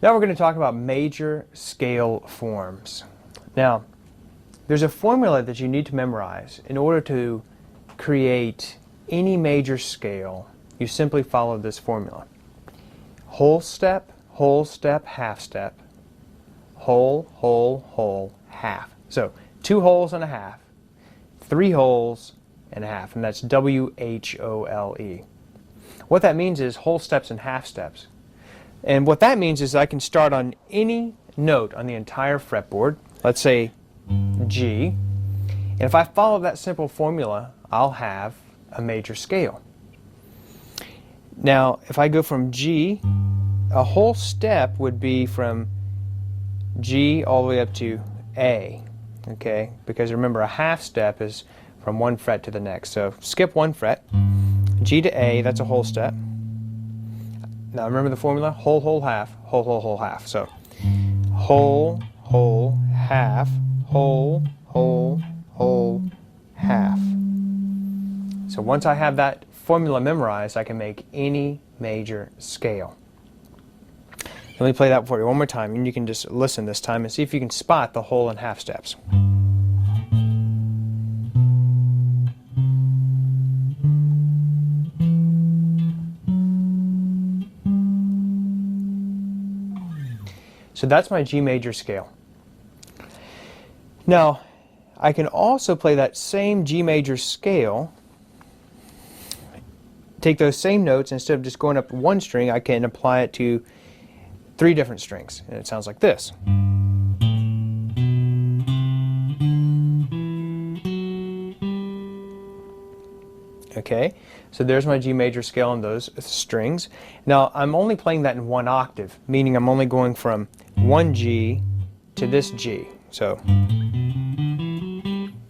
Now we're going to talk about major scale forms. Now, there's a formula that you need to memorize in order to create any major scale. You simply follow this formula. Whole step, half step, whole, whole, whole, half. So 2 wholes and a half, 3 wholes and a half, and that's W-H-O-L-E. What that means is whole steps and half steps. And what that means is I can start on any note on the entire fretboard, let's say G, and if I follow that simple formula, I'll have a major scale. Now, if I go from G, a whole step would be from G all the way up to A, okay? Because remember, a half step is from one fret to the next. So skip one fret, G to A, that's a whole step. Now remember the formula, whole, whole, half, whole, whole, whole, half. So whole, whole, half, whole, whole, whole, half. So once I have that formula memorized, I can make any major scale. Let me play that for you one more time, and you can just listen this time and see if you can spot the whole and half steps. So that's my G major scale. Now, I can also play that same G major scale, take those same notes, instead of just going up one string, I can apply it to 3 different strings, and it sounds like this. Okay, so there's my G major scale on those strings. Now I'm only playing that in 1 octave, meaning I'm only going from 1 G to this G. So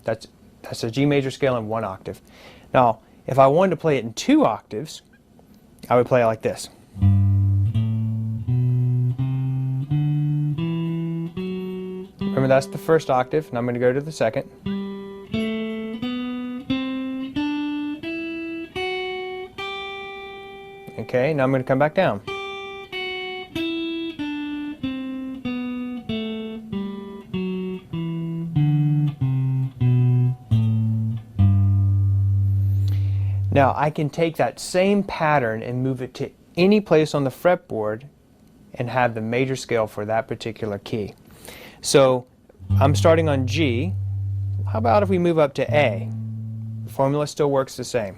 that's a G major scale in 1 octave. Now if I wanted to play it in 2 octaves, I would play it like this. Remember, that's the first octave, and I'm going to go to the second. Okay, now I'm going to come back down. Now I can take that same pattern and move it to any place on the fretboard and have the major scale for that particular key. So I'm starting on G. How about if we move up to A? The formula still works the same.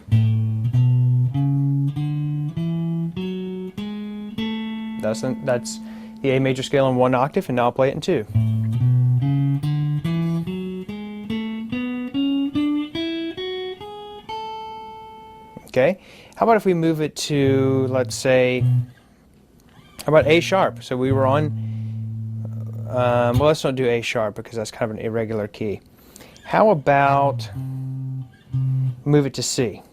That's the A major scale in 1 octave, and now I'll play it in 2. Okay, how about if we move it to, let's say, how about A sharp? So we were on, well, let's not do A sharp because that's kind of an irregular key. How about move it to C?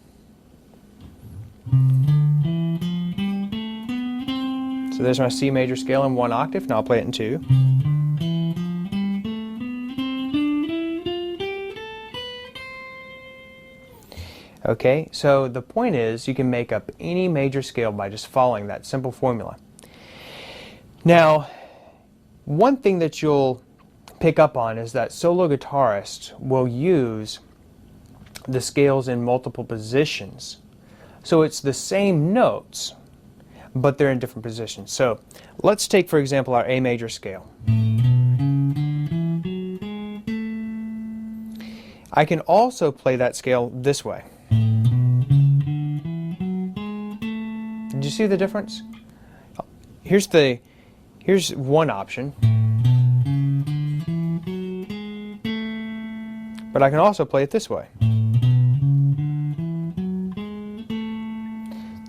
So there's my C major scale in 1 octave, and I'll play it in 2. Okay, so the point is you can make up any major scale by just following that simple formula. Now, one thing that you'll pick up on is that solo guitarists will use the scales in multiple positions. So it's the same notes, but they're in different positions. So let's take, for example, our A major scale. I can also play that scale this way. Did you see the difference? Here's one option. But I can also play it this way.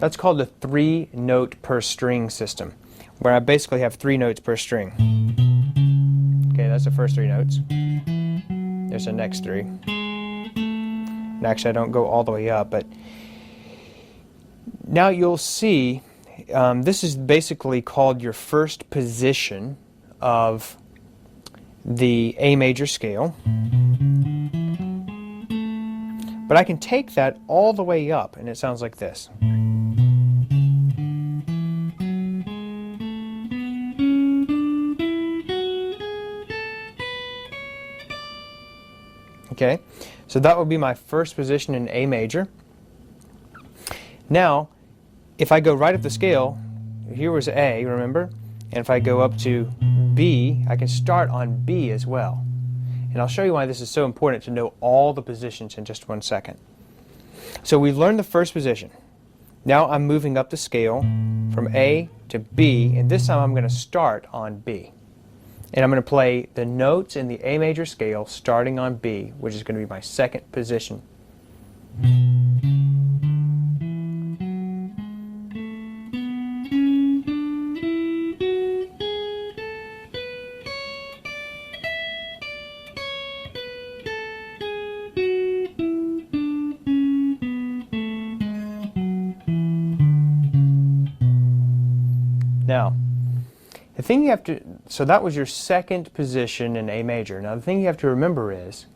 That's called the 3-note per string system, where I basically have 3 notes per string. Okay, that's the first 3 notes. There's the next 3. And actually I don't go all the way up, but now you'll see this is basically called your first position of the A major scale. But I can take that all the way up, and it sounds like this. Okay, so that would be my first position in A major. Now, if I go right up the scale, here was A, remember? And if I go up to B, I can start on B as well. And I'll show you why this is so important to know all the positions in just 1 second. So we've learned the first position. Now I'm moving up the scale from A to B, and this time I'm going to start on B. And I'm going to play the notes in the A major scale starting on B, which is going to be my second position. Now, the thing you have to, so that was your second position in A major. Now the thing you have to remember is,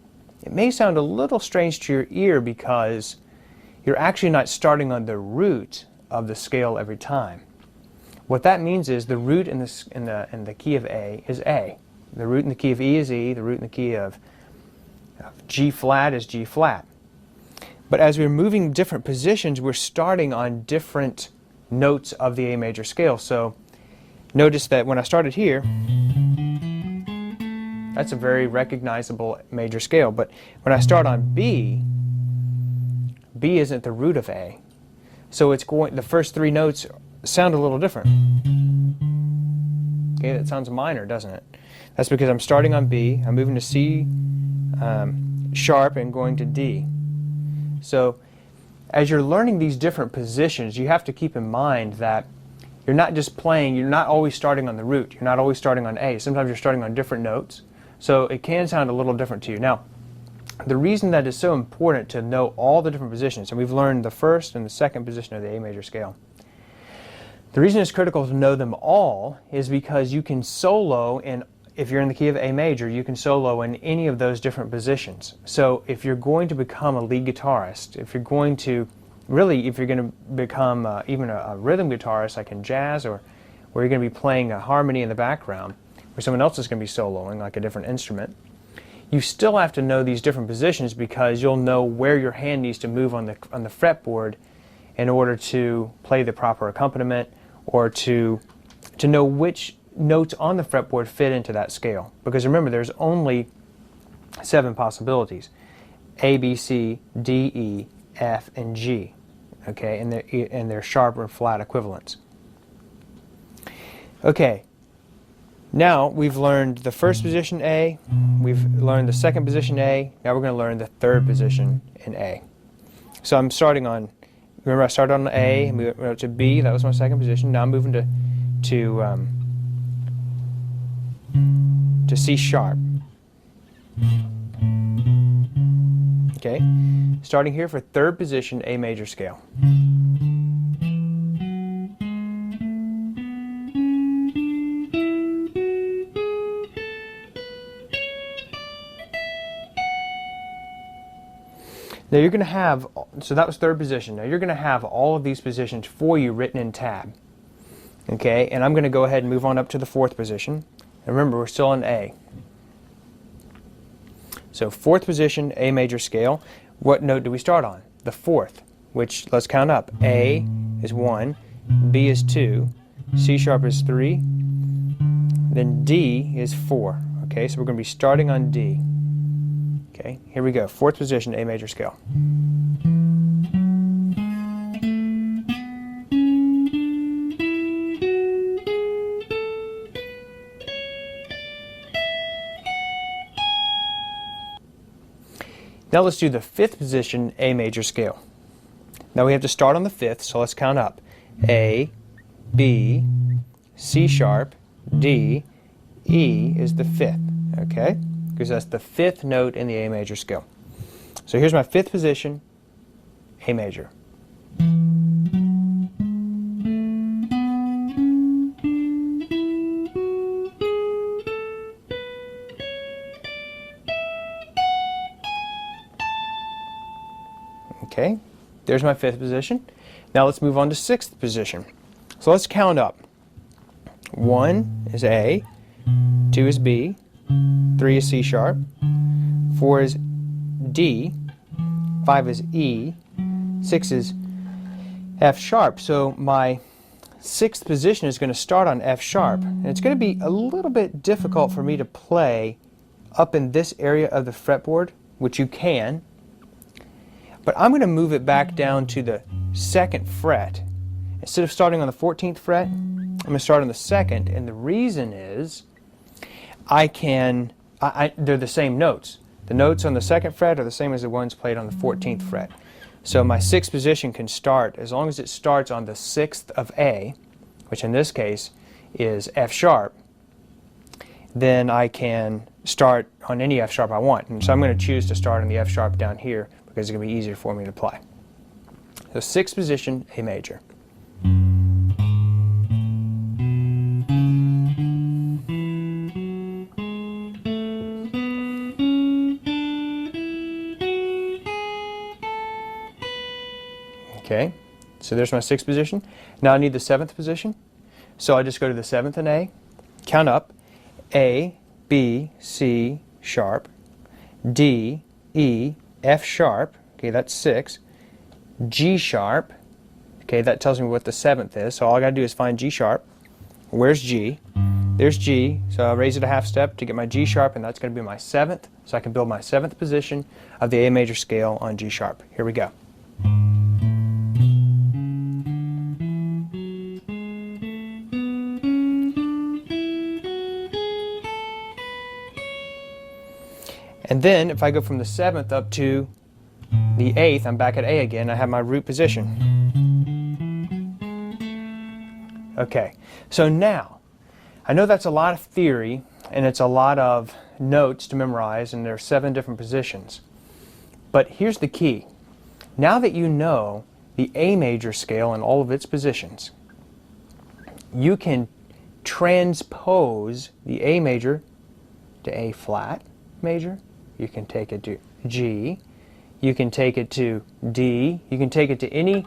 it may sound a little strange to your ear because you're actually not starting on the root of the scale every time. What that means is the root in the key of A is A. The root in the key of E is E. The root in the key of G flat is G flat. But as we're moving different positions, we're starting on different notes of the A major scale. So notice that when I started here, that's a very recognizable major scale. But when I start on B, B isn't the root of A. So it's going, the first three notes sound a little different. Okay, that sounds minor, doesn't it? That's because I'm starting on B, I'm moving to C sharp and going to D. So as you're learning these different positions, you have to keep in mind that you're not just playing, you're not always starting on the root, you're not always starting on A. Sometimes you're starting on different notes, so it can sound a little different to you. Now, the reason that it's so important to know all the different positions, and we've learned the first and the second position of the A major scale, the reason it's critical to know them all is because you can solo, and if you're in the key of A major, you can solo in any of those different positions. So if you're going to become a lead guitarist, if you're going to really, if you're going to become even a rhythm guitarist like in jazz, or where you're going to be playing a harmony in the background, where someone else is going to be soloing like a different instrument, you still have to know these different positions because you'll know where your hand needs to move on the fretboard in order to play the proper accompaniment, or to know which notes on the fretboard fit into that scale. Because remember, there's only 7 possibilities: A, B, C, D, E, F, and G. Okay, and they're sharp or flat equivalents. Okay, now we've learned the first position A, we've learned the second position A, now we're going to learn the third position in A. So I'm starting on, remember I started on A, we went up to B, that was my second position. Now I'm moving to C sharp. Okay, starting here for third position A major scale. Now you're going to have, so that was third position. Now you're going to have all of these positions for you written in tab. Okay, and I'm going to go ahead and move on up to the fourth position. And remember, we're still in A. So fourth position, A major scale. What note do we start on? The fourth, which, let's count up. A is 1, B is 2, C sharp is 3, then D is 4. Okay, so we're going to be starting on D. Okay, here we go. Fourth position, A major scale. Now let's do the fifth position, A major scale. Now we have to start on the fifth, so let's count up. A, B, C sharp, D, E is the fifth, okay? Because that's the fifth note in the A major scale. So here's my fifth position, A major. Okay, there's my fifth position. Now let's move on to sixth position. So let's count up. 1 is A, 2 is B, 3 is C sharp, 4 is D, 5 is E, 6 is F sharp. So my 6th position is going to start on F sharp. And it's going to be a little bit difficult for me to play up in this area of the fretboard, which you can. But I'm going to move it back down to the 2nd fret. Instead of starting on the 14th fret, I'm going to start on the 2nd. And the reason is they're the same notes. The notes on the 2nd fret are the same as the ones played on the 14th fret. So my 6th position can start, as long as it starts on the 6th of A, which in this case is F sharp, then I can start on any F sharp I want. And so I'm going to choose to start on the F sharp down here because it's going to be easier for me to play. So 6th position, A major. Okay, so there's my 6th position. Now I need the 7th position. So I just go to the 7th and A, count up, A, B, C, sharp, D, E, F sharp, okay, that's 6, G sharp, okay, that tells me what the 7th is, so all I gotta do is find G sharp. Where's G? There's G, so I'll raise it a half step to get my G sharp, and that's gonna be my 7th, so I can build my 7th position of the A major scale on G sharp. Here we go. And then if I go from the 7th up to the 8th, I'm back at A again. I have my root position. Okay, so now, I know that's a lot of theory and it's a lot of notes to memorize, and there are 7 different positions. But here's the key. Now that you know the A major scale and all of its positions, you can transpose the A major to A flat major. You can take it to G, you can take it to D, you can take it to any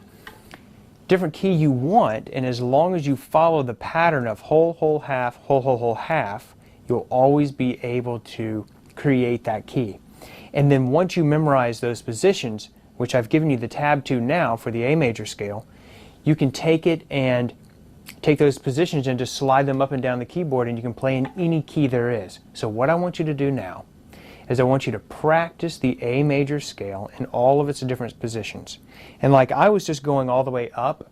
different key you want, and as long as you follow the pattern of whole, whole, half, whole, whole, whole, half, you'll always be able to create that key. And then once you memorize those positions, which I've given you the tab to now for the A major scale, you can take it and take those positions and just slide them up and down the keyboard, and you can play in any key there is. So what I want you to do now is I want you to practice the A major scale in all of its different positions. And like I was just going all the way up,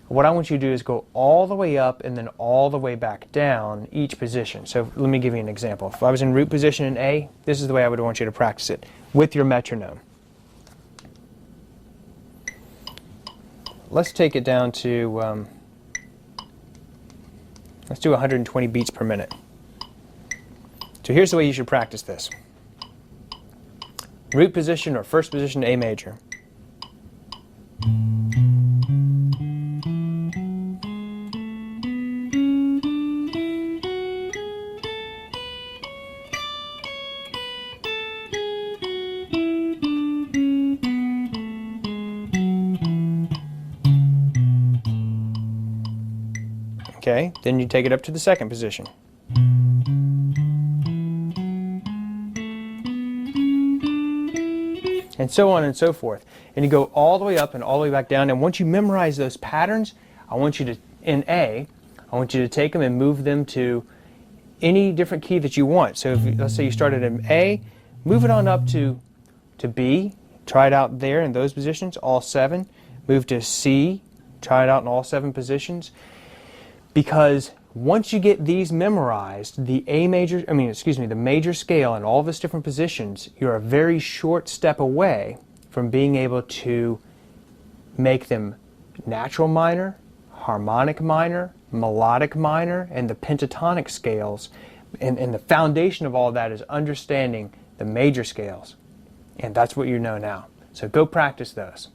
what I want you to do is go all the way up and then all the way back down each position. So let me give you an example. If I was in root position in A, this is the way I would want you to practice it with your metronome. Let's take it down to, let's do 120 beats per minute. So here's the way you should practice this. Root position or first position A major. Okay, then you take it up to the 2nd position. And so on and so forth. And you go all the way up and all the way back down. And once you memorize those patterns, I want you to, in A, I want you to take them and move them to any different key that you want. So if, let's say you started in A, move it on up to B, try it out there in those positions, all 7. Move to C, try it out in all 7 positions. Because once you get these memorized, the the major scale and all of its different positions, you're a very short step away from being able to make them natural minor, harmonic minor, melodic minor, and the pentatonic scales. And the foundation of all of that is understanding the major scales. And that's what you know now. So go practice those.